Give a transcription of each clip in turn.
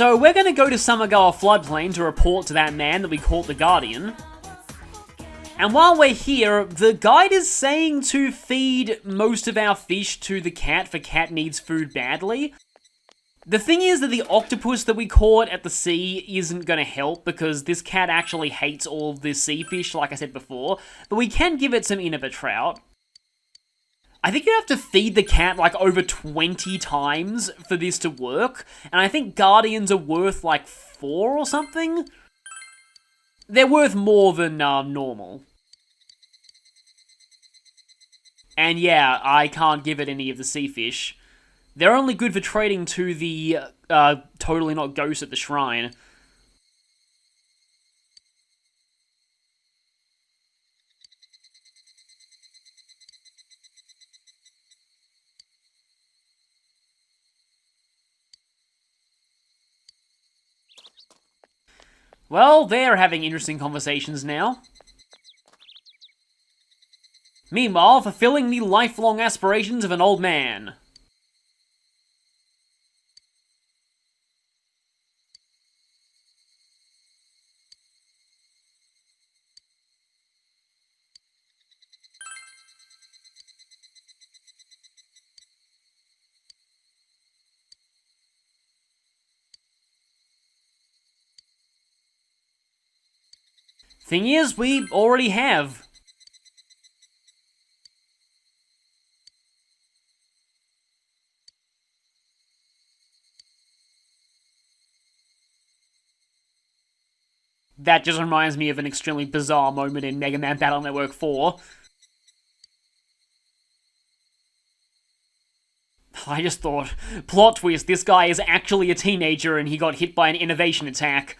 So we're going to go to Summergale Floodplain to report to that man that we caught the Guardian. And while we're here, the guide is saying to feed most of our fish to the cat, for cat needs food badly. The thing is that the octopus that we caught at the sea isn't going to help, because this cat actually hates all of the sea fish, like I said before, but we can give it some Innova trout. I think you have to feed the cat like over 20 times for this to work, and I think Guardians are worth like 4 or something? They're worth more than normal. And yeah, I can't give it any of the sea fish. They're only good for trading to the totally not ghost at the shrine. Well, they're having interesting conversations now. Meanwhile, fulfilling the lifelong aspirations of an old man. Thing is, we already have. That just reminds me of an extremely bizarre moment in Mega Man Battle Network 4. I just thought, plot twist, this guy is actually a teenager and he got hit by an innovation attack.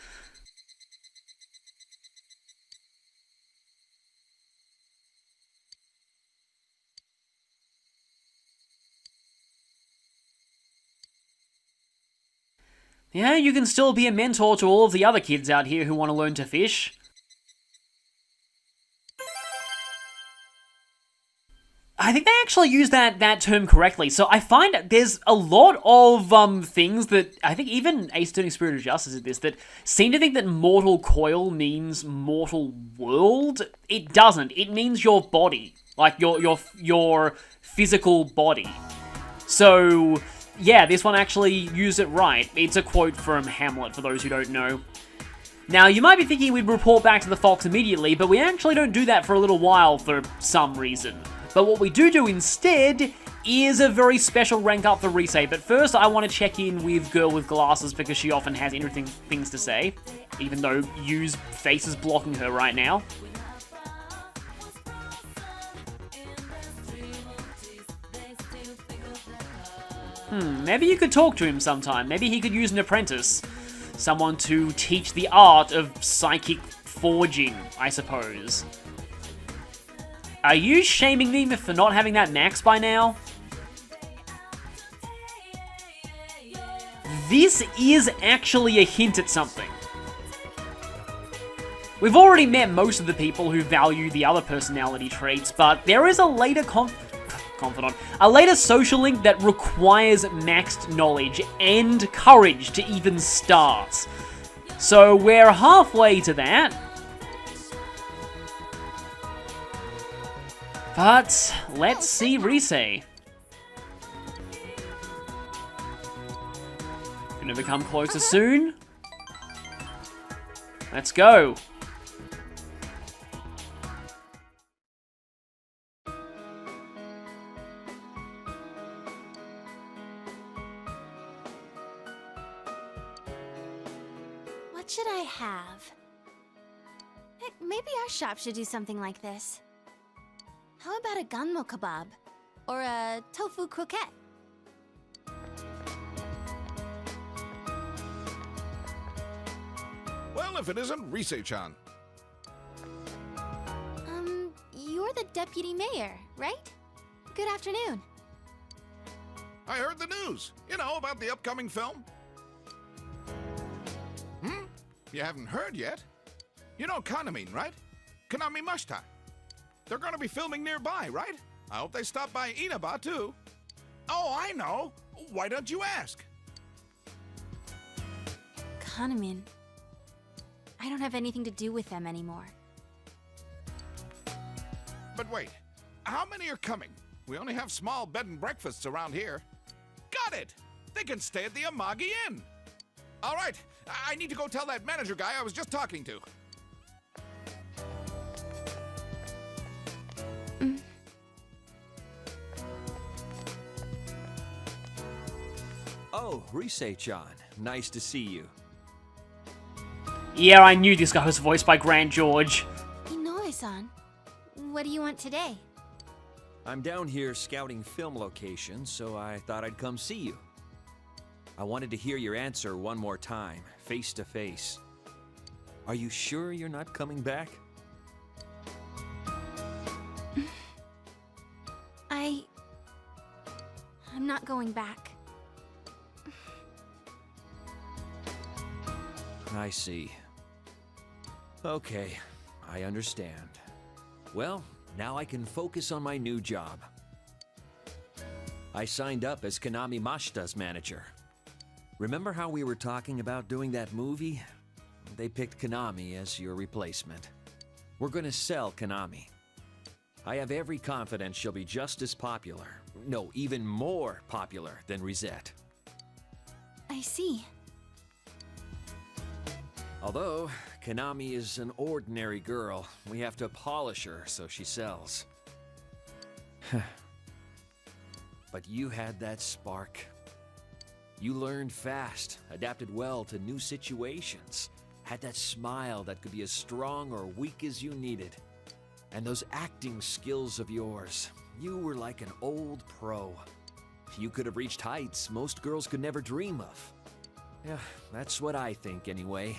Yeah, you can still be a mentor to all of the other kids out here who want to learn to fish. I think they actually use that term correctly. So I find there's a lot of things that I think even Ace Attorney Spirit of Justice did this, that seem to think that mortal coil means mortal world. It doesn't. It means your body, like your physical body. So yeah, this one actually used it right. It's a quote from Hamlet, for those who don't know. Now, you might be thinking we'd report back to the Fox immediately, but we actually don't do that for a little while for some reason. But what we do instead is a very special rank up for Risa. But first, I want to check in with Girl with Glasses, because she often has interesting things to say, even though Yu's face is blocking her right now. Maybe you could talk to him sometime. Maybe he could use an apprentice. Someone to teach the art of psychic forging, I suppose. Are you shaming me for not having that max by now? This is actually a hint at something. We've already met most of the people who value the other personality traits, but there is a later a later social link that requires maxed knowledge and courage to even start. So we're halfway to that. But let's see Risa. Gonna become closer soon. Let's go. What should I have? Heck, maybe our shop should do something like this. How about a gunmo kebab? Or a tofu croquette? Well, if it isn't Risa-chan. You're the deputy mayor, right? Good afternoon. I heard the news. You know, about the upcoming film. You haven't heard yet? You know Kaname, right? Kaname Mashita. They're gonna be filming nearby, right? I hope they stop by Inaba, too. Oh, I know. Why don't you ask? Kanamin. I don't have anything to do with them anymore. But wait, how many are coming? We only have small bed and breakfasts around here. Got it! They can stay at the Amagi Inn. All right, I need to go tell that manager guy I was just talking to. Oh, Risa-chan. Nice to see you. Yeah, I knew this guy was voiced by Grand George. Inoue-san, what do you want today? I'm down here scouting film locations, so I thought I'd come see you. I wanted to hear your answer one more time, face to face. Are you sure you're not coming back? I'm not going back. I see. Okay, I understand. Well, now I can focus on my new job. I signed up as Konami Mashita's manager. Remember how we were talking about doing that movie? They picked Konami as your replacement. We're gonna sell Konami. I have every confidence she'll be just as popular. No, even more popular than Risette. I see. Although, Konami is an ordinary girl, we have to polish her so she sells. But you had that spark. You learned fast, adapted well to new situations, had that smile that could be as strong or weak as you needed. And those acting skills of yours, you were like an old pro. You could have reached heights most girls could never dream of. Yeah, that's what I think anyway.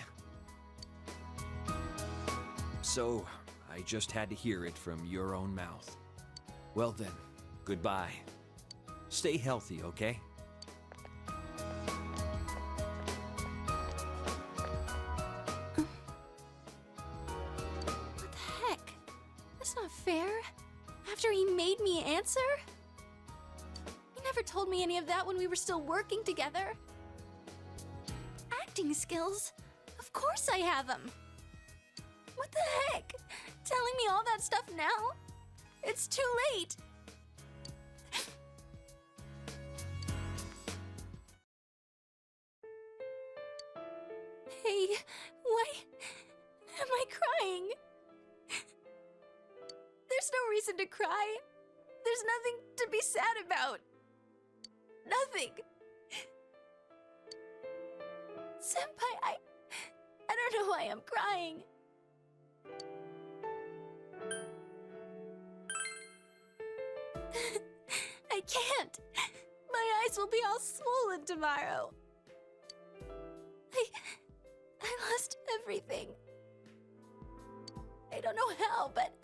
So, I just had to hear it from your own mouth. Well then, goodbye. Stay healthy, okay? What the heck? That's not fair. After he made me answer? He never told me any of that when we were still working together. Acting skills? Of course I have them. What the heck? Telling me all that stuff now? It's too late. Hey, why am I crying? There's no reason to cry. There's nothing to be sad about. Nothing. Senpai, I don't know why I'm crying. I can't. My eyes will be all swollen tomorrow. I lost everything. I don't know how, but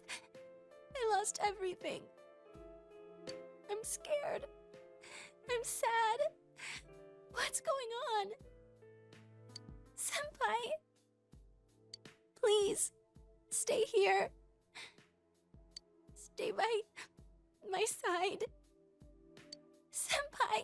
I lost everything. I'm scared. I'm sad. What's going on? Senpai, please stay here. Stay by my side. Senpai.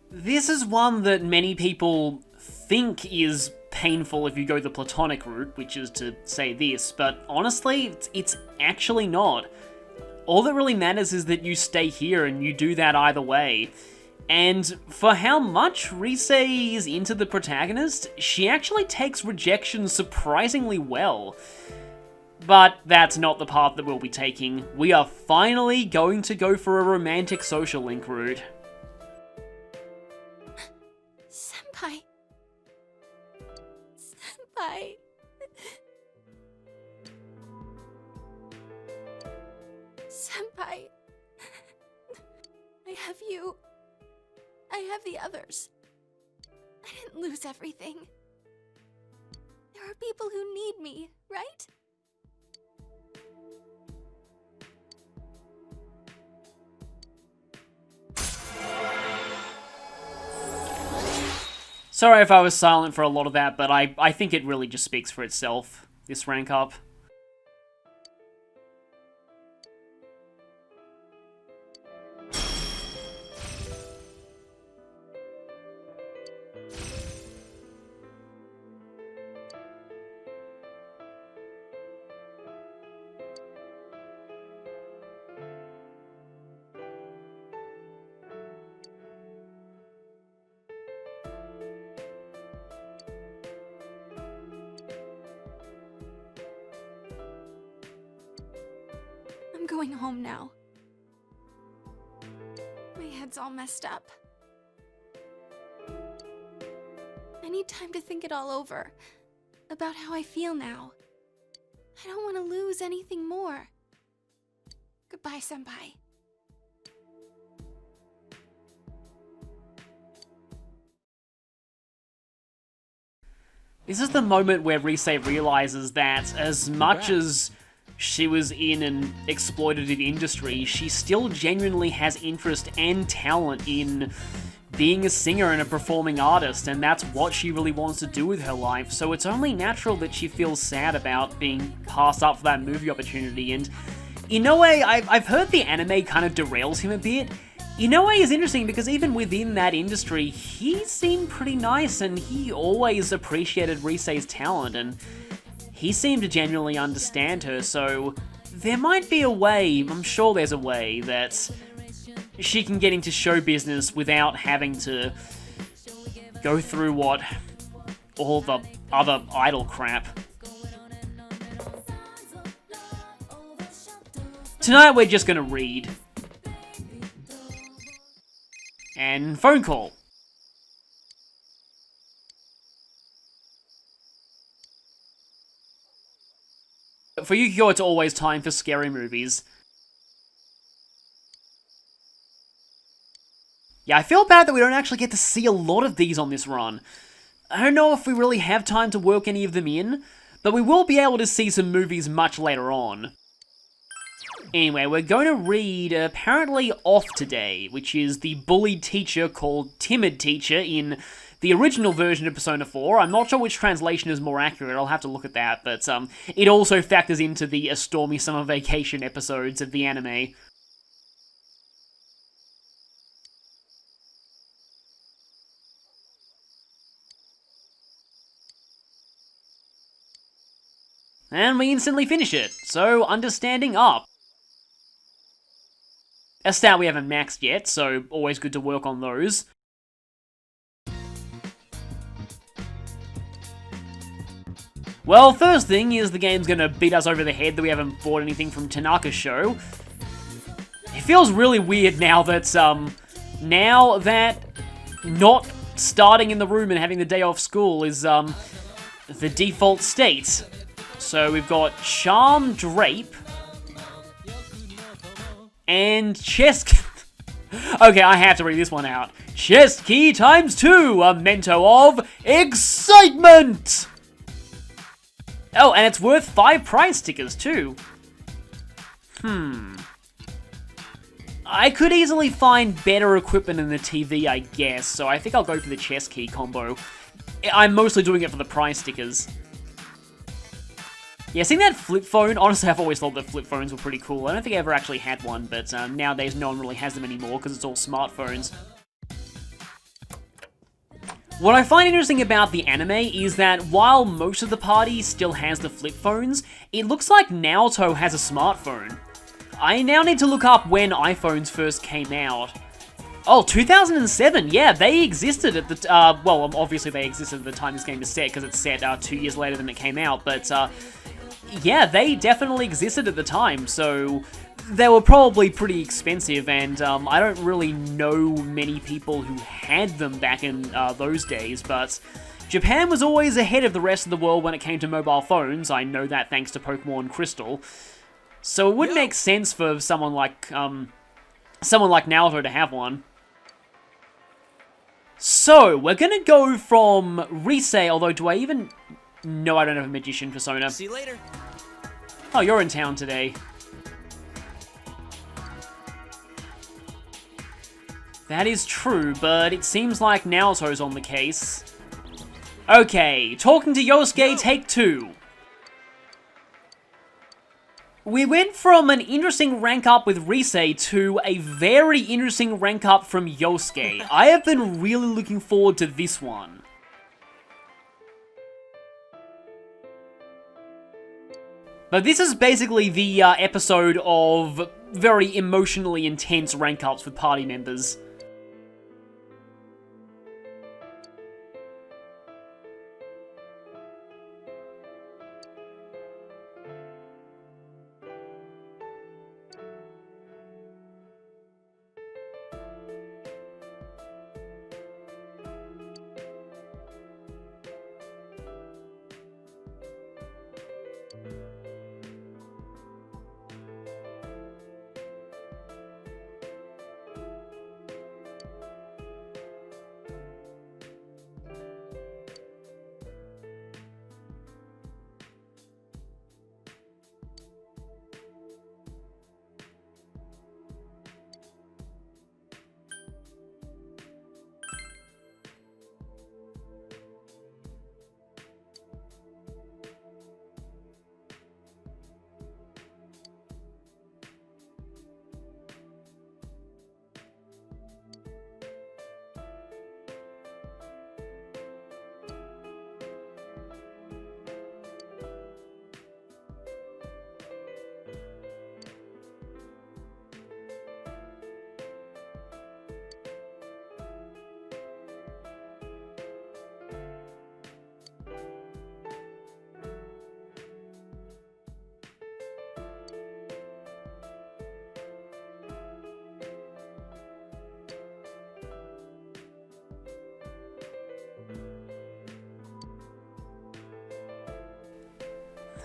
This is one that many people think is painful if you go the platonic route, which is to say this, but honestly, it's actually not. All that really matters is that you stay here and you do that either way. And for how much Risa is into the protagonist, she actually takes rejection surprisingly well. But that's not the path that we'll be taking. We are finally going to go for a romantic social link route. Senpai. Senpai. Senpai. I have you. I have the others. I didn't lose everything. There are people who need me, right? Sorry if I was silent for a lot of that, but I think it really just speaks for itself, this rank up. going home now. My head's all messed up. I need time to think it all over. About how I feel now. I don't want to lose anything more. Goodbye, Senpai. This is the moment where Risa realizes that as much as she was in an exploitative industry, she still genuinely has interest and talent in being a singer and a performing artist, and that's what she really wants to do with her life, so it's only natural that she feels sad about being passed up for that movie opportunity. And in a way, I've heard the anime kind of derails him a bit. In a way, it's interesting because even within that industry, he seemed pretty nice and he always appreciated Rise's talent and he seemed to genuinely understand her, so there might be a way, I'm sure there's a way, that she can get into show business without having to go through what all the other idol crap. Tonight we're just gonna read. And phone call. For Yukiko, it's always time for scary movies. Yeah, I feel bad that we don't actually get to see a lot of these on this run. I don't know if we really have time to work any of them in, but we will be able to see some movies much later on. Anyway, we're going to read apparently Off Today, which is the bullied teacher called Timid Teacher in the original version of Persona 4. I'm not sure which translation is more accurate, I'll have to look at that, but it also factors into the A Stormy Summer Vacation episodes of the anime. And we instantly finish it, so understanding up. A stat we haven't maxed yet, so always good to work on those. Well, first thing is the game's gonna beat us over the head that we haven't bought anything from Tanaka's show. It feels really weird now that not starting in the room and having the day off school is the default state. So we've got Charm Drape and Chess. Okay, I have to read this one out. Chess Key ×2, a memento of excitement! Oh, and it's worth 5 prize stickers too. I could easily find better equipment in the TV, I guess, so I think I'll go for the Chess Key combo. I'm mostly doing it for the prize stickers. Yeah, seeing that flip phone, honestly I've always thought that flip phones were pretty cool. I don't think I ever actually had one, but nowadays no one really has them anymore because it's all smartphones. What I find interesting about the anime is that while most of the party still has the flip phones, it looks like Naoto has a smartphone. I now need to look up when iPhones first came out. Oh, 2007, yeah, they existed at the, well, obviously they existed at the time this game is set, because it's set 2 years later than it came out, but, yeah, they definitely existed at the time, so they were probably pretty expensive, and I don't really know many people who had them back in those days, but Japan was always ahead of the rest of the world when it came to mobile phones. I know that thanks to Pokemon Crystal. So it would make sense for someone like Naoto to have one. So, we're gonna go from Risa, although do I even... No, I don't have a Magician persona. See you later. Oh, you're in town today. That is true, but it seems like Naoto's on the case. Okay, talking to Yosuke, take 2. We went from an interesting rank up with Risa to a very interesting rank up from Yosuke. I have been really looking forward to this one. But this is basically the episode of very emotionally intense rank ups with party members.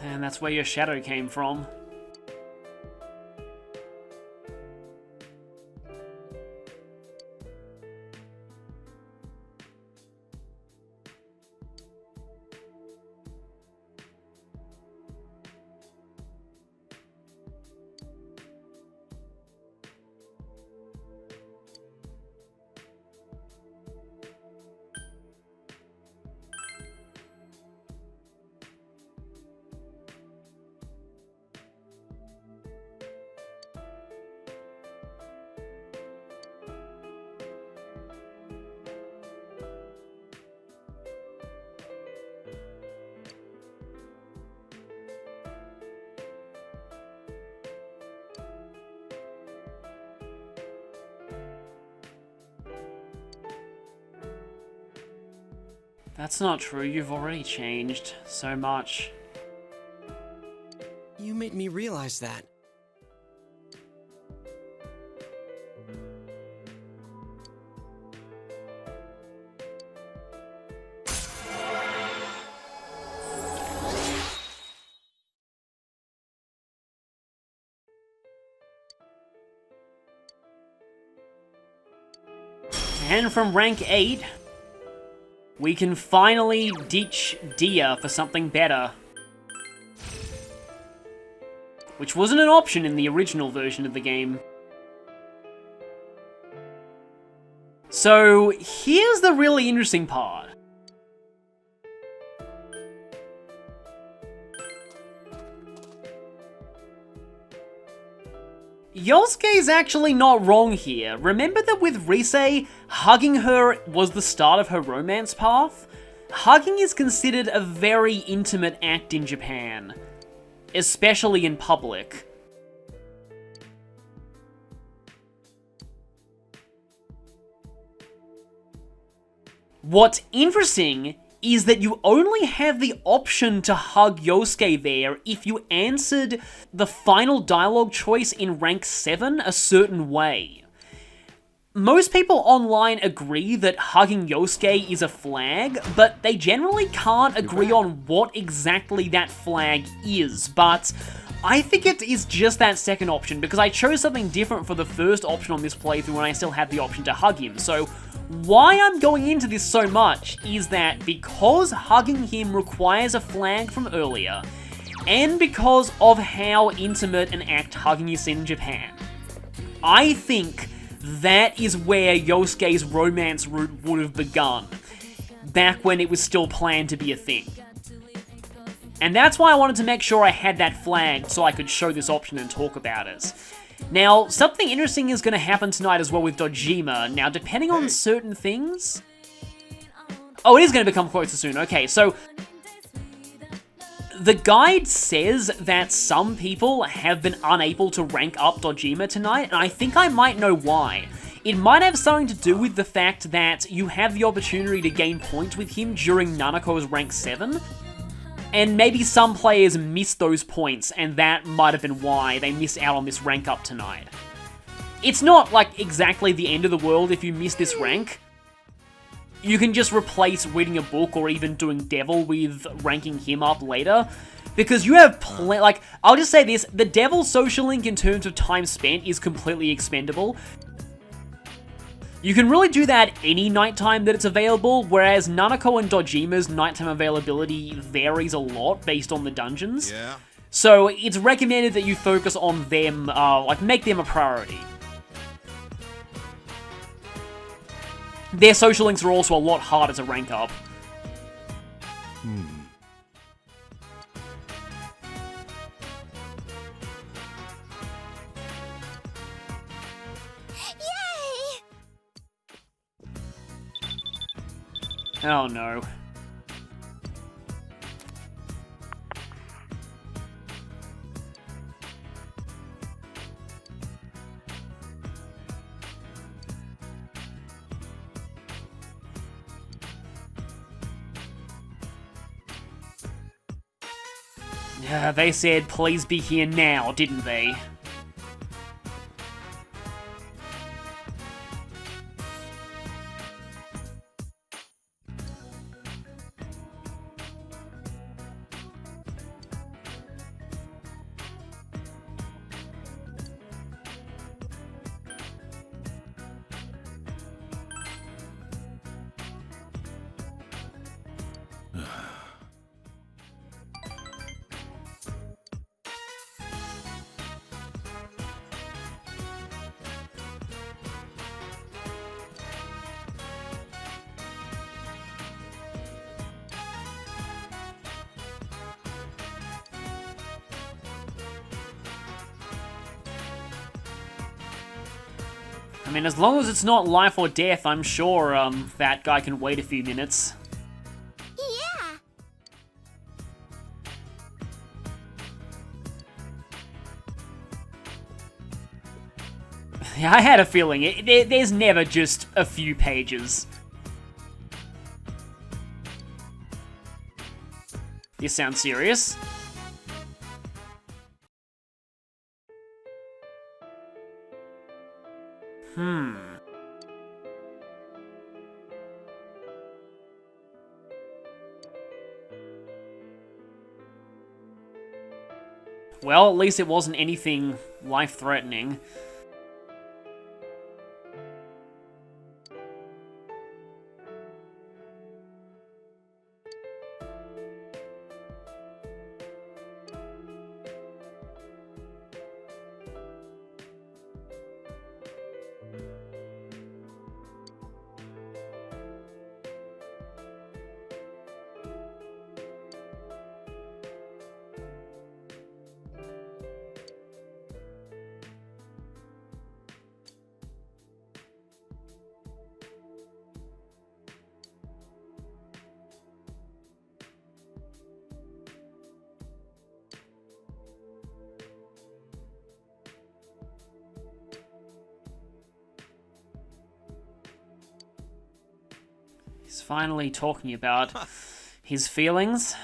And that's where your shadow came from. That's not true, you've already changed so much. You made me realize that. And from rank 8, we can finally ditch Dia for something better. Which wasn't an option in the original version of the game. So, here's the really interesting part. Yosuke's actually not wrong here. Remember that with Risa, hugging her was the start of her romance path? Hugging is considered a very intimate act in Japan, especially in public. What's interesting is that you only have the option to hug Yosuke there if you answered the final dialogue choice in rank 7 a certain way. Most people online agree that hugging Yosuke is a flag, but they generally can't agree on what exactly that flag is, but I think it is just that second option, because I chose something different for the first option on this playthrough when I still had the option to hug him, so why I'm going into this so much is that because hugging him requires a flag from earlier, and because of how intimate an act hugging is in Japan, I think that is where Yosuke's romance route would have begun, back when it was still planned to be a thing. And that's why I wanted to make sure I had that flagged so I could show this option and talk about it. Now, something interesting is going to happen tonight as well with Dojima. Now, depending on certain things... Oh, it is going to become closer soon. Okay, so... The guide says that some people have been unable to rank up Dojima tonight, and I think I might know why. It might have something to do with the fact that you have the opportunity to gain points with him during Nanako's rank 7, and maybe some players missed those points, and that might have been why they missed out on this rank up tonight. It's not, like, exactly the end of the world if you miss this rank. You can just replace reading a book or even doing Devil with ranking him up later, because you have like, I'll just say this, the Devil social link in terms of time spent is completely expendable. You can really do that any nighttime that it's available, whereas Nanako and Dojima's nighttime availability varies a lot based on the dungeons. Yeah. So it's recommended that you focus on them, like make them a priority. Their social links are also a lot harder to rank up. Yay! Oh no. They said, please be here now, didn't they? I mean, as long as it's not life or death, I'm sure that guy can wait a few minutes. Yeah. Yeah, I had a feeling. There's never just a few pages. This sounds serious. Well, at least it wasn't anything life-threatening. He's finally talking about his feelings.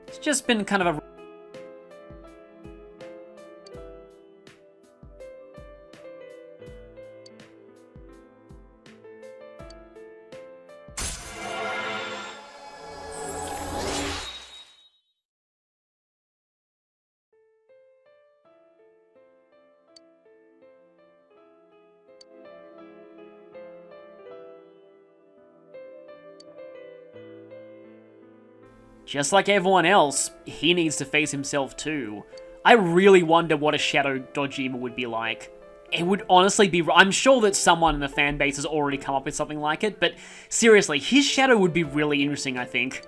It's just been kind of a... Just like everyone else, he needs to face himself too. I really wonder what a Shadow Dojima would be like. It would honestly be... I'm sure that someone in the fan base has already come up with something like it, but seriously, his shadow would be really interesting, I think.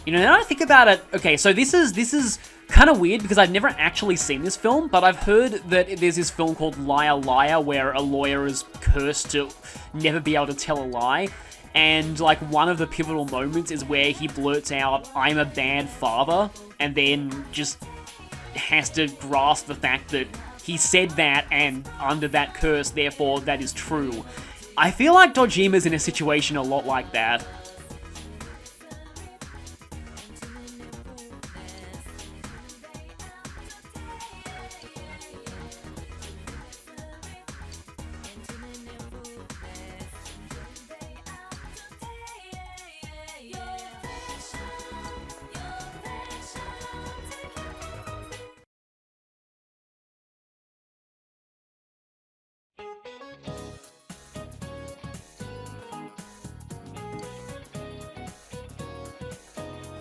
You know, now I think about it, okay, so this is kind of weird because I've never actually seen this film, but I've heard that there's this film called Liar Liar where a lawyer is cursed to never be able to tell a lie, and like one of the pivotal moments is where he blurts out, "I'm a bad father," and then just has to grasp the fact that he said that and under that curse, therefore that is true. I feel like Dojima's in a situation a lot like that.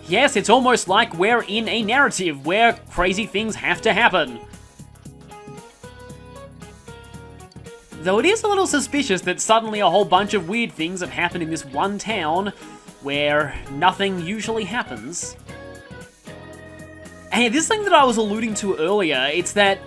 Yes, it's almost like we're in a narrative where crazy things have to happen. Though it is a little suspicious that suddenly a whole bunch of weird things have happened in this one town where nothing usually happens. And this thing that I was alluding to earlier, it's that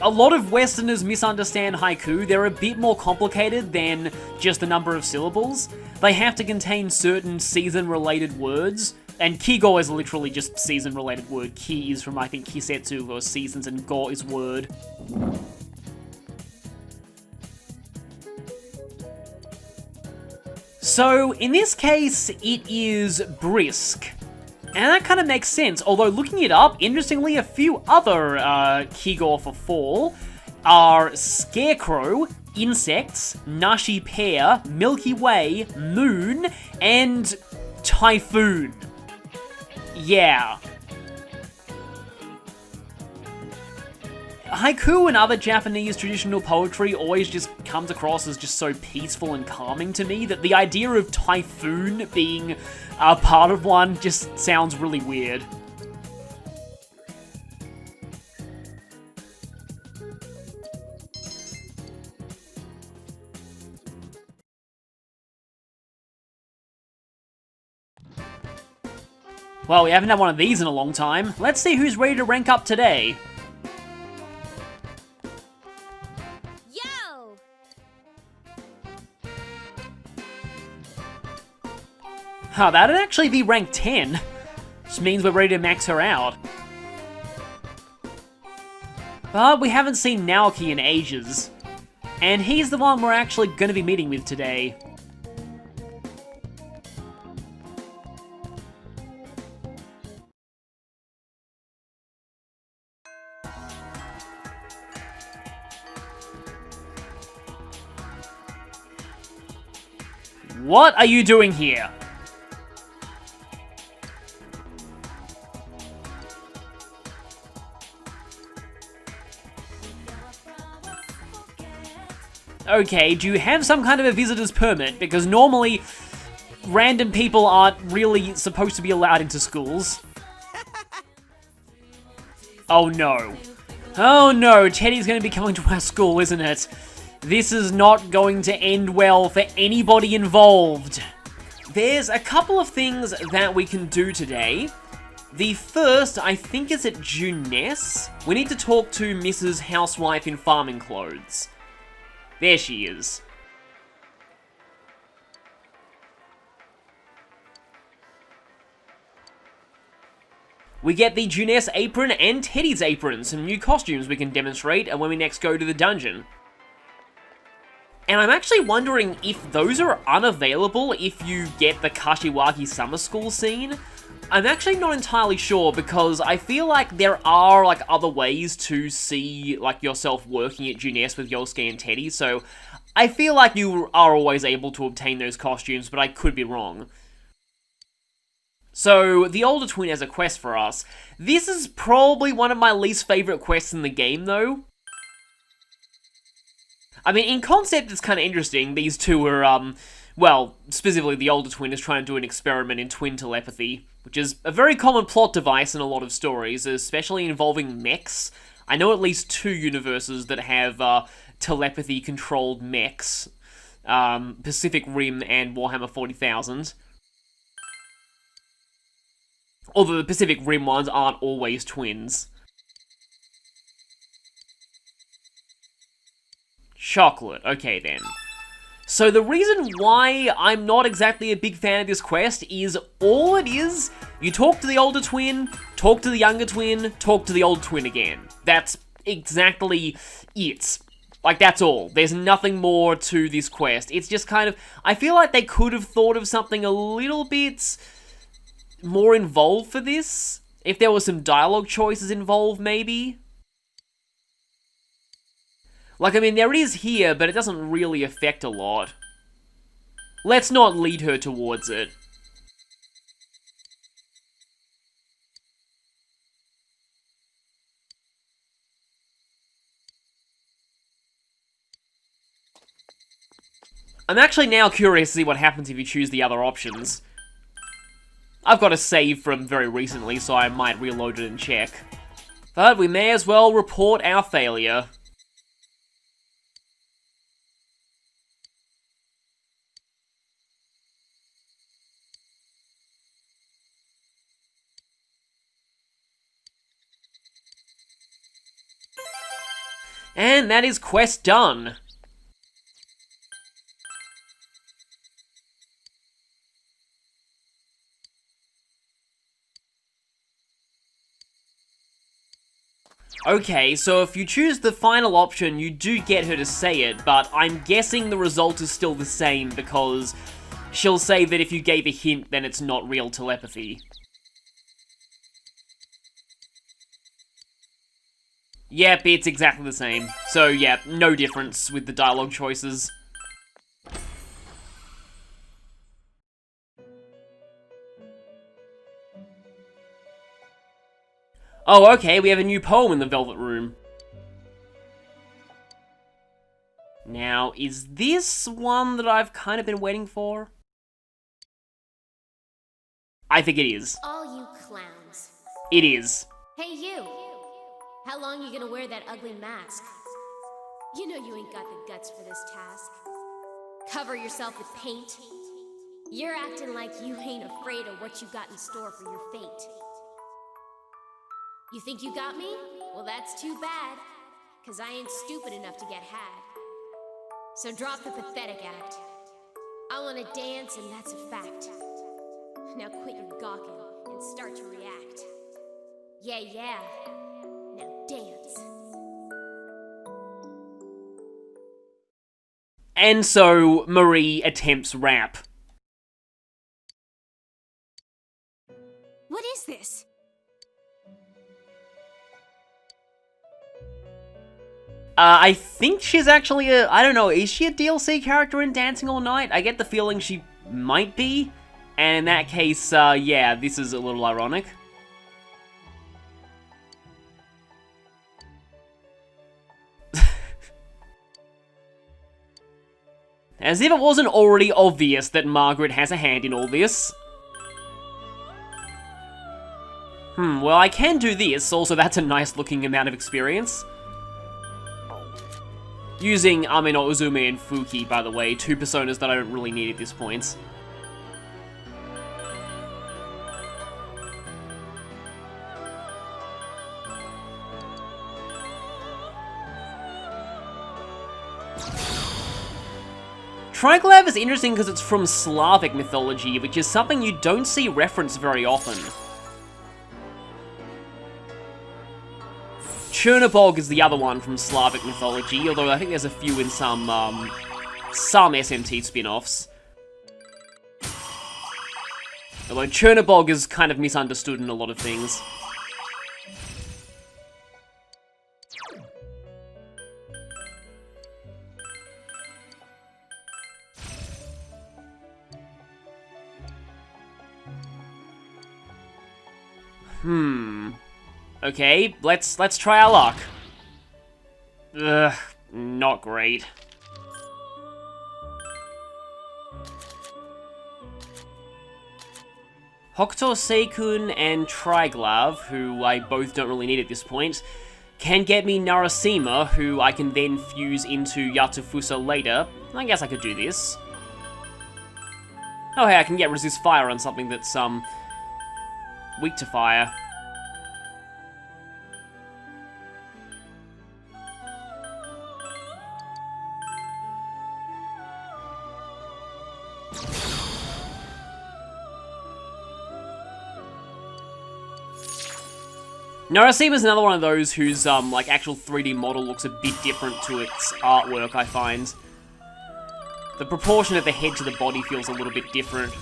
a lot of Westerners misunderstand haiku. They're a bit more complicated than just the number of syllables. They have to contain certain season-related words, and Kigo is literally just season-related word. Ki is from, I think, Kisetsu, or seasons, and Go is word. So, in this case, it is brisk. And that kind of makes sense, although looking it up, interestingly, a few other Kigo for fall are Scarecrow, Insects, Nashi Pear, Milky Way, Moon, and Typhoon. Yeah. Haiku and other Japanese traditional poetry always just comes across as just so peaceful and calming to me that the idea of typhoon being a part of one just sounds really weird. Well, we haven't had one of these in a long time. Let's see who's ready to rank up today. Yo! Huh, that'd actually be rank 10. Which means we're ready to max her out. But we haven't seen Naoki in ages. And he's the one we're actually going to be meeting with today. What are you doing here? Okay, do you have some kind of a visitor's permit? Because normally, random people aren't really supposed to be allowed into schools. Oh no. Oh no, Teddy's going to be coming to our school, isn't it? This is not going to end well for anybody involved. There's a couple of things that we can do today. The first, I think, is at Juness. We need to talk to Mrs. Housewife in farming clothes. There she is. We get the Juness apron and Teddy's apron, some new costumes we can demonstrate and when we next go to the dungeon. And I'm actually wondering if those are unavailable if you get the Kashiwagi Summer School scene. I'm actually not entirely sure because I feel like there are like other ways to see like yourself working at Juness with Yosuke and Teddy, so I feel like you are always able to obtain those costumes, but I could be wrong. So, the older twin has a quest for us. This is probably one of my least favourite quests in the game, though. I mean, in concept, it's kind of interesting. These two are, well, specifically the older twin is trying to do an experiment in twin telepathy, which is a very common plot device in a lot of stories, especially involving mechs. I know at least 2 universes that have telepathy-controlled mechs, Pacific Rim and Warhammer 40,000. Although the Pacific Rim ones aren't always twins. Chocolate. Okay, then. So the reason why I'm not exactly a big fan of this quest is all it is, you talk to the older twin, talk to the younger twin, talk to the old twin again. That's exactly it. Like, that's all. There's nothing more to this quest. It's just kind of, I feel like they could have thought of something a little bit more involved for this. If there were some dialogue choices involved, maybe. Like, I mean, there is here, but it doesn't really affect a lot. Let's not lead her towards it. I'm actually now curious to see what happens if you choose the other options. I've got a save from very recently, so I might reload it and check. But we may as well report our failure. And that is quest done. Okay, so if you choose the final option, you do get her to say it, but I'm guessing the result is still the same because she'll say that if you gave a hint, then it's not real telepathy. Yep, it's exactly the same. So yeah, no difference with the dialogue choices. Oh, okay, we have a new poem in the Velvet Room. Now, is this one that I've kind of been waiting for? I think it is. All you clowns. It is. Hey you! How long you gonna wear that ugly mask? You know you ain't got the guts for this task. Cover yourself with paint. You're acting like you ain't afraid of what you got in store for your fate. You think you got me? Well, that's too bad, 'cause I ain't stupid enough to get had. So drop the pathetic act. I wanna dance, and that's a fact. Now quit your gawking and start to react. Yeah, yeah. Now dance. And so Marie attempts rap. What is this? I think she's actually I don't know, is she a DLC character in Dancing All Night? I get the feeling she might be, and in that case, yeah, this is a little ironic. As if it wasn't already obvious that Margaret has a hand in all this. Well, I can do this, also that's a nice looking amount of experience. Using Amino Uzume and Fuki, by the way, two personas that I don't really need at this point. Triglav is interesting because it's from Slavic mythology, which is something you don't see referenced very often. Chernobog is the other one from Slavic mythology, although I think there's a few in some SMT spin-offs. Although Chernobog is kind of misunderstood in a lot of things. Okay, let's try our luck. Ugh, not great. Hokuto Seikun and Triglav, who I both don't really need at this point, can get me Narasima, who I can then fuse into Yatufusa later. I guess I could do this. Oh hey, I can get Resist Fire on something that's, weak to fire. Narasima's another one of those whose, like, actual 3D model looks a bit different to its artwork, I find. The proportion of the head to the body feels a little bit different.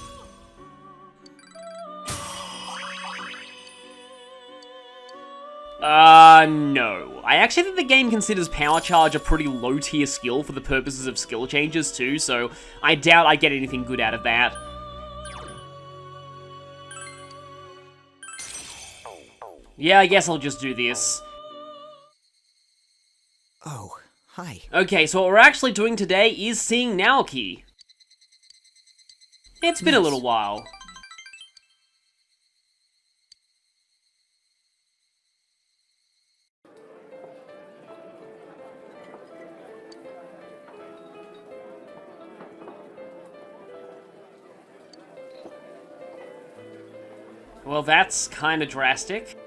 No. I actually think the game considers Power Charge a pretty low-tier skill for the purposes of skill changes, too, so I doubt I get anything good out of that. Yeah, I guess I'll just do this. Oh, hi. Okay, so what we're actually doing today is seeing Naoki. It's been a little while. Well, that's kinda drastic.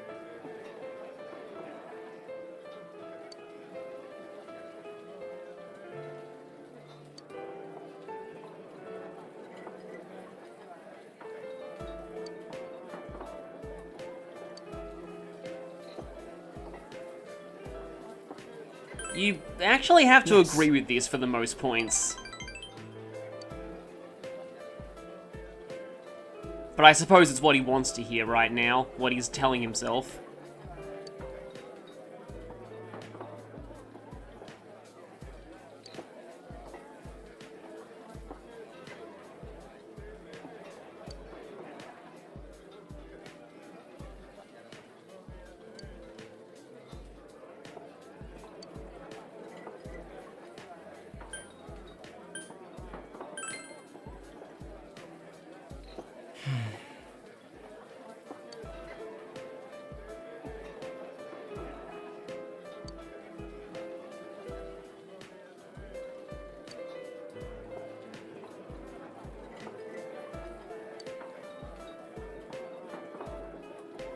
You actually have to agree with this for the most points. But I suppose it's what he wants to hear right now, what he's telling himself.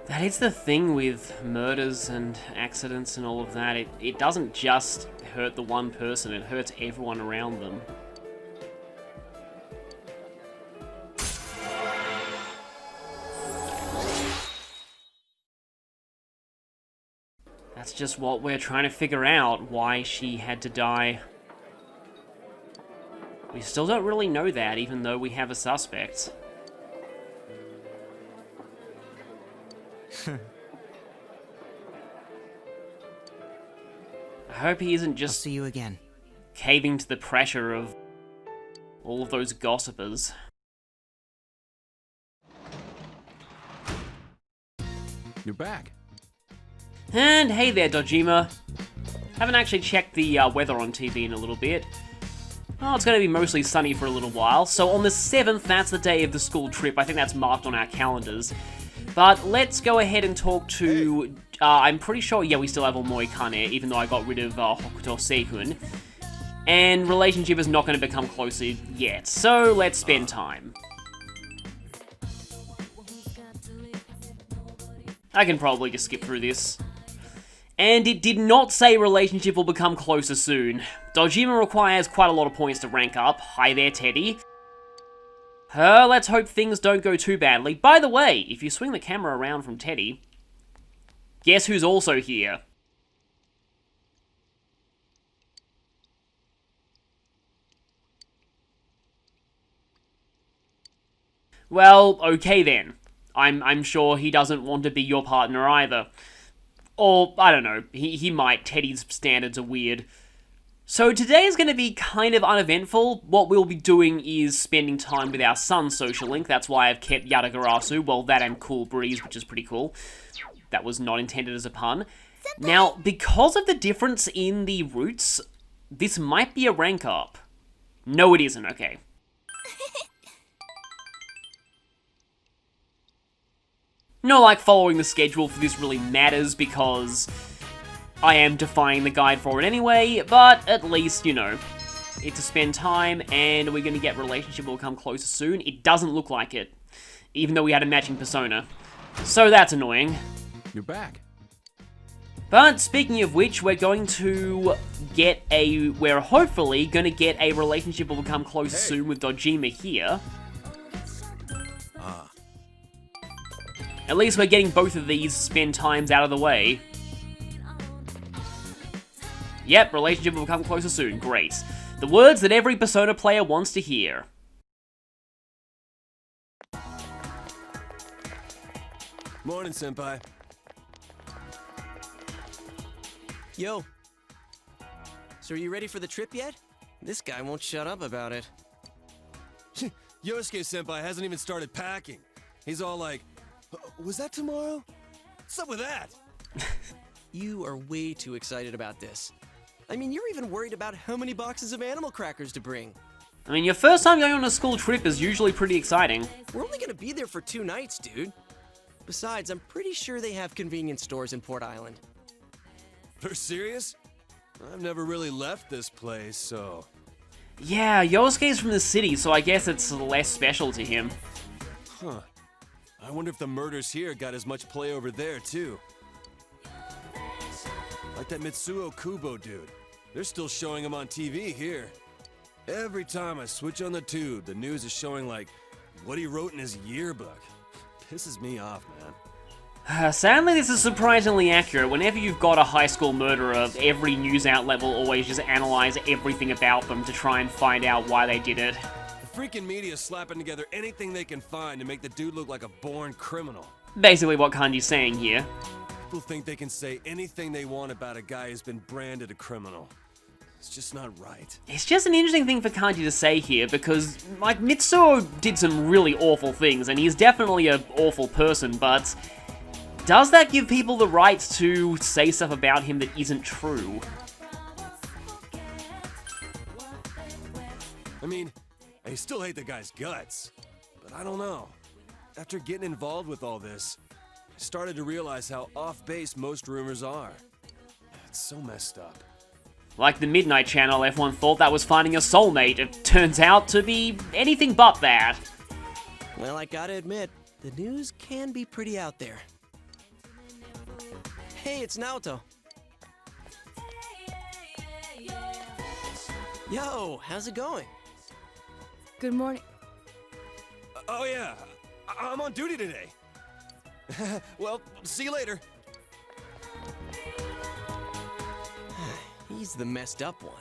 That is the thing with murders and accidents and all of that. It doesn't just hurt the one person, it hurts everyone around them. That's just what we're trying to figure out, why she had to die. We still don't really know that, even though we have a suspect. I hope he isn't I'll just see you again. caving to the pressure of all of those gossipers. You're back. And hey there, Dojima. Haven't actually checked the weather on TV in a little bit. Oh, it's going to be mostly sunny for a little while. So on the 7th, that's the day of the school trip. I think that's marked on our calendars. But let's go ahead and talk to... I'm pretty sure, yeah, we still have Omoi Kane, even though I got rid of Hokuto Seikun. And relationship is not going to become closer yet. So let's spend time. I can probably just skip through this. And it did not say relationship will become closer soon. Dojima requires quite a lot of points to rank up. Hi there, Teddy. Let's hope things don't go too badly. By the way, if you swing the camera around from Teddy, guess who's also here? Well, okay then. I'm sure he doesn't want to be your partner either. Or, I don't know, he might. Teddy's standards are weird. So today is going to be kind of uneventful. What we'll be doing is spending time with our son's social link. That's why I've kept Yadagarasu, well, that and Cool Breeze, which is pretty cool. That was not intended as a pun. Now, because of the difference in the routes, this might be a rank up. No, it isn't, okay. Not like following the schedule for this really matters because I am defying the guide for it anyway, but at least, you know, it's to spend time and we're going to get relationship will come closer soon. It doesn't look like it, even though we had a matching persona. So that's annoying. You're back. But speaking of which, we're going to get we're hopefully going to get a relationship will become closer soon with Dojima here. At least we're getting both of these spend times out of the way. Yep, relationship will come closer soon. Great. The words that every Persona player wants to hear. Morning, senpai. Yo. So are you ready for the trip yet? This guy won't shut up about it. Yosuke senpai hasn't even started packing. He's all like, was that tomorrow? What's up with that? You are way too excited about this. I mean, you're even worried about how many boxes of animal crackers to bring. I mean, your first time going on a school trip is usually pretty exciting. We're only gonna be there for 2 nights, dude. Besides, I'm pretty sure they have convenience stores in Port Island. They're serious? I've never really left this place, so... Yeah, Yosuke's from the city, so I guess it's less special to him. Huh. I wonder if the murders here got as much play over there, too. Like that Mitsuo Kubo dude. They're still showing him on TV here. Every time I switch on the tube, the news is showing, like, what he wrote in his yearbook. Pisses me off, man. Sadly, this is surprisingly accurate. Whenever you've got a high school murderer, every news outlet will always just analyze everything about them to try and find out why they did it. The freaking media's slapping together anything they can find to make the dude look like a born criminal. Basically what Kanji's saying here. People think they can say anything they want about a guy who's been branded a criminal. It's just not right. It's just an interesting thing for Kanji to say here because, like, Mitsuo did some really awful things and he's definitely an awful person, but does that give people the right to say stuff about him that isn't true? I mean, I still hate the guy's guts, but I don't know. After getting involved with all this, I started to realize how off-base most rumors are. It's so messed up. Like the Midnight Channel, everyone thought that was finding a soulmate. It turns out to be anything but that. Well, I gotta admit, the news can be pretty out there. Hey, it's Naoto. Yo, how's it going? Good morning. Oh yeah, I'm on duty today. Well, see you later. He's the messed up one.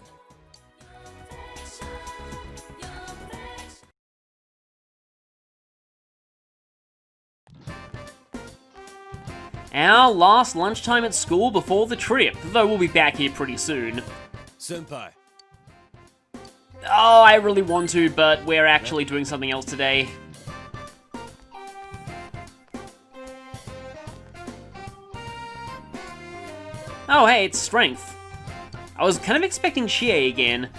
Our last lunchtime at school before the trip, though we'll be back here pretty soon. Senpai. Oh, I really want to, but we're actually doing something else today. Oh, hey, it's Strength. I was kind of expecting Chie again,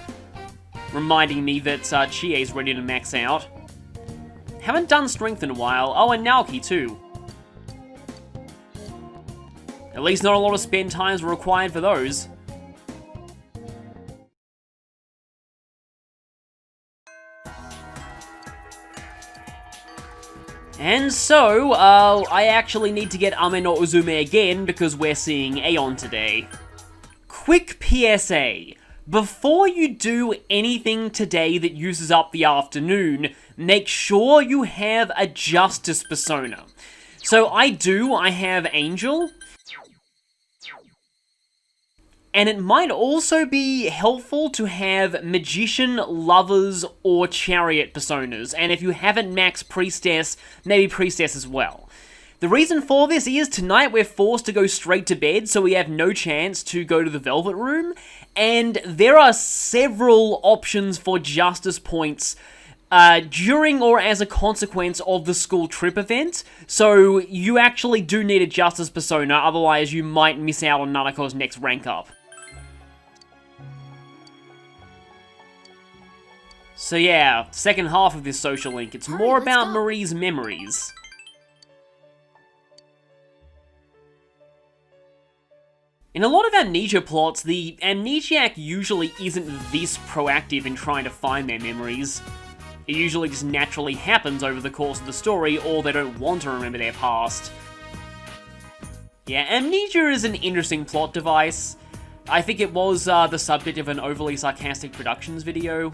reminding me that Chie's ready to max out. Haven't done Strength in a while. Oh, and Naoki too. At least not a lot of spend times were required for those. And so, I actually need to get Ame no Uzume again because we're seeing Aeon today. Quick PSA. Before you do anything today that uses up the afternoon, make sure you have a Justice persona. So I have Angel. And it might also be helpful to have Magician, Lovers, or Chariot personas, and if you haven't maxed Priestess, maybe Priestess as well. The reason for this is tonight we're forced to go straight to bed, so we have no chance to go to the Velvet Room, and there are several options for Justice points during or as a consequence of the school trip event, so you actually do need a Justice persona, otherwise you might miss out on Nanako's next rank up. So yeah, second half of this social link, it's more let's about go. Marie's memories. In a lot of amnesia plots, the amnesiac usually isn't this proactive in trying to find their memories. It usually just naturally happens over the course of the story, or they don't want to remember their past. Yeah, amnesia is an interesting plot device. I think it was the subject of an overly sarcastic productions video.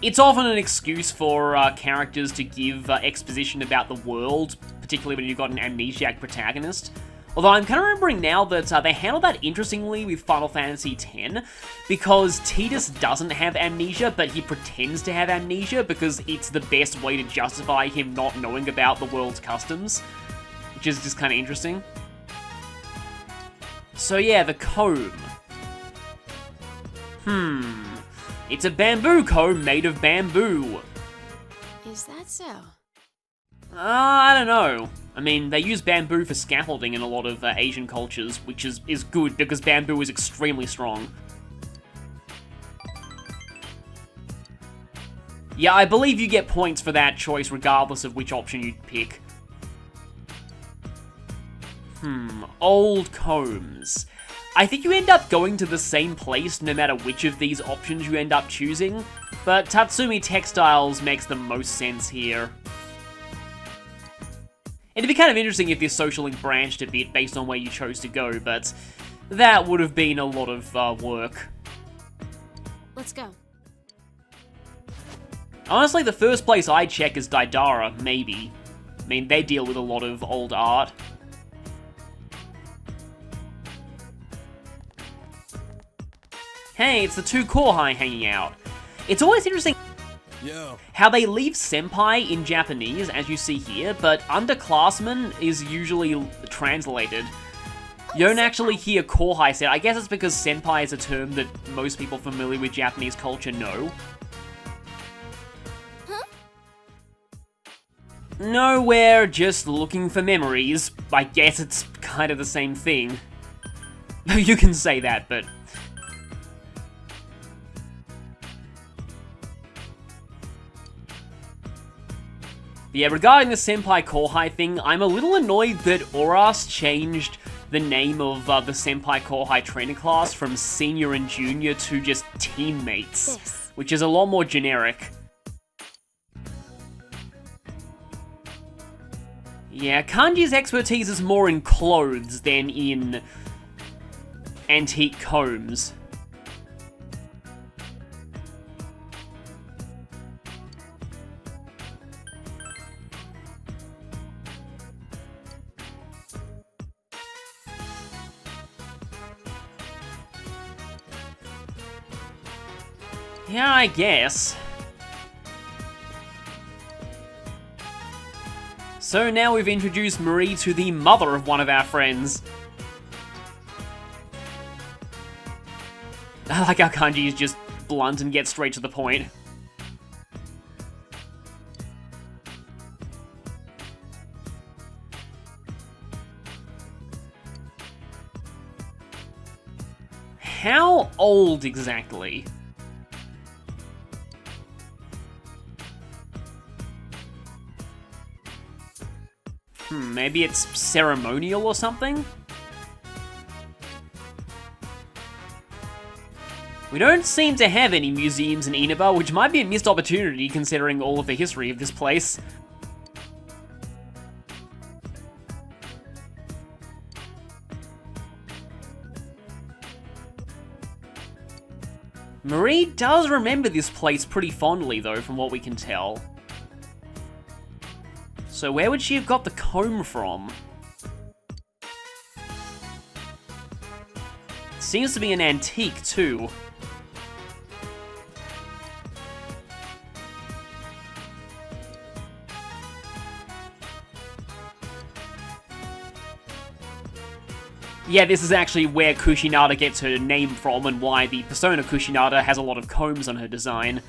It's often an excuse for characters to give exposition about the world, particularly when you've got an amnesiac protagonist. Although I'm kind of remembering now that they handled that interestingly with Final Fantasy X, because Tidus doesn't have amnesia, but he pretends to have amnesia because it's the best way to justify him not knowing about the world's customs, which is just kind of interesting. So yeah, the comb. It's a bamboo comb made of bamboo. Is that so? I don't know. I mean, they use bamboo for scaffolding in a lot of Asian cultures, which is good because bamboo is extremely strong. Yeah, I believe you get points for that choice regardless of which option you pick. Old combs. I think you end up going to the same place no matter which of these options you end up choosing, but Tatsumi Textiles makes the most sense here. It'd be kind of interesting if this social link branched a bit based on where you chose to go, but that would have been a lot of work. Let's go. Honestly, the first place I'd check is Daidara, maybe. I mean, they deal with a lot of old art. Hey, it's the two Kohai hanging out. It's always interesting Yo. how they leave senpai in Japanese, as you see here, but underclassmen is usually translated. You don't actually hear Kohai said. I guess it's because senpai is a term that most people familiar with Japanese culture know. No, we're just looking for memories. I guess it's kind of the same thing. You can say that, but... yeah, regarding the Senpai Kohai thing, I'm a little annoyed that Oras changed the name of the Senpai Kohai training class from Senior and Junior to just Teammates, which is a lot more generic. Yeah, Kanji's expertise is more in clothes than in antique combs. Yeah, I guess. So now we've introduced Marie to the mother of one of our friends. I like how Kanji is just blunt and gets straight to the point. How old exactly? Maybe it's ceremonial or something? We don't seem to have any museums in Inaba, which might be a missed opportunity considering all of the history of this place. Marie does remember this place pretty fondly though, from what we can tell. So where would she have got the comb from? Seems to be an antique too. Yeah, this is actually where Kushinada gets her name from and why the persona Kushinada has a lot of combs on her design.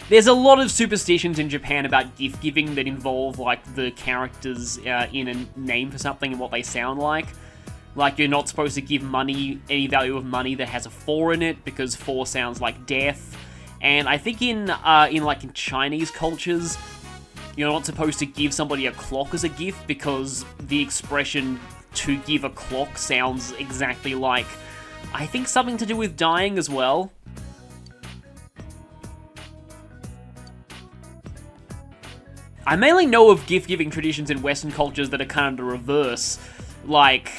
There's a lot of superstitions in Japan about gift giving that involve, like, the characters in a name for something and what they sound like. Like, you're not supposed to give money, any value of money that has a 4 in it, because 4 sounds like death. And I think in Chinese cultures, you're not supposed to give somebody a clock as a gift, because the expression to give a clock sounds exactly like, I think something to do with dying as well. I mainly know of gift-giving traditions in Western cultures that are kind of the reverse, like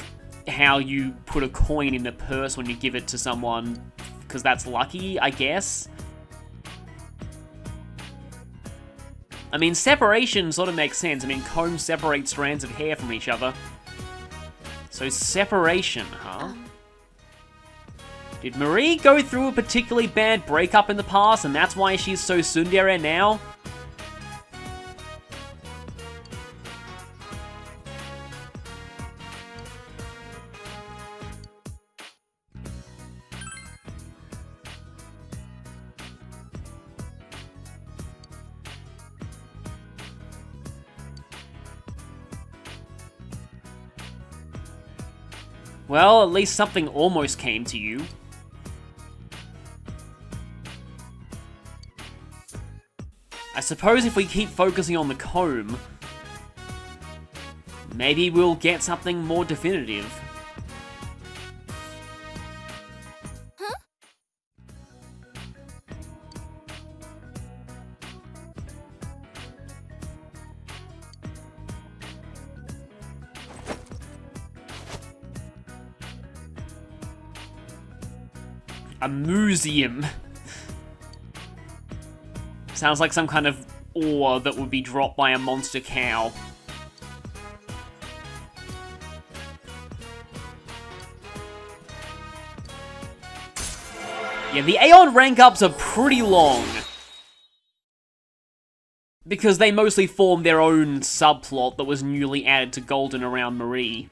how you put a coin in a purse when you give it to someone, because that's lucky, I guess. I mean, separation sort of makes sense. I mean, combs separate strands of hair from each other. So separation, huh? Did Marie go through a particularly bad breakup in the past, and that's why she's so tsundere now? Well, at least something almost came to you. I suppose if we keep focusing on the comb, maybe we'll get something more definitive. Huh? A museum. Sounds like some kind of ore that would be dropped by a monster cow. Yeah, the Aeon rank-ups are pretty long. Because they mostly form their own subplot that was newly added to Golden around Marie.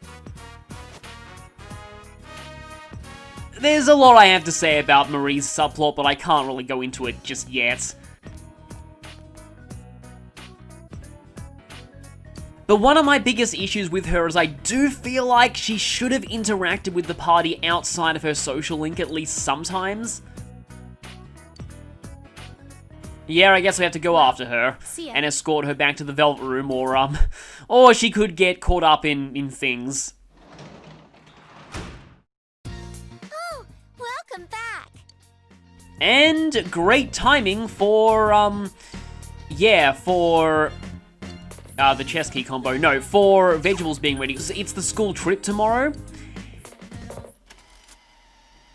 There's a lot I have to say about Marie's subplot, but I can't really go into it just yet. But one of my biggest issues with her is I do feel like she should have interacted with the party outside of her social link at least sometimes. Yeah, I guess we have to go after her See ya. and escort her back to the Velvet Room, or she could get caught up in things. Oh, welcome back. And great timing for, Yeah, for the chess key combo. No, for vegetables being ready, because it's the school trip tomorrow.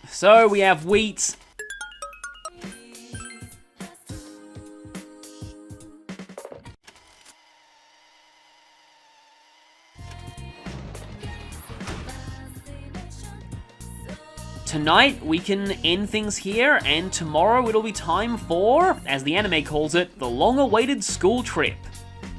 So we have wheat. Tonight, we can end things here, and tomorrow it'll be time for, as the anime calls it, the long-awaited school trip.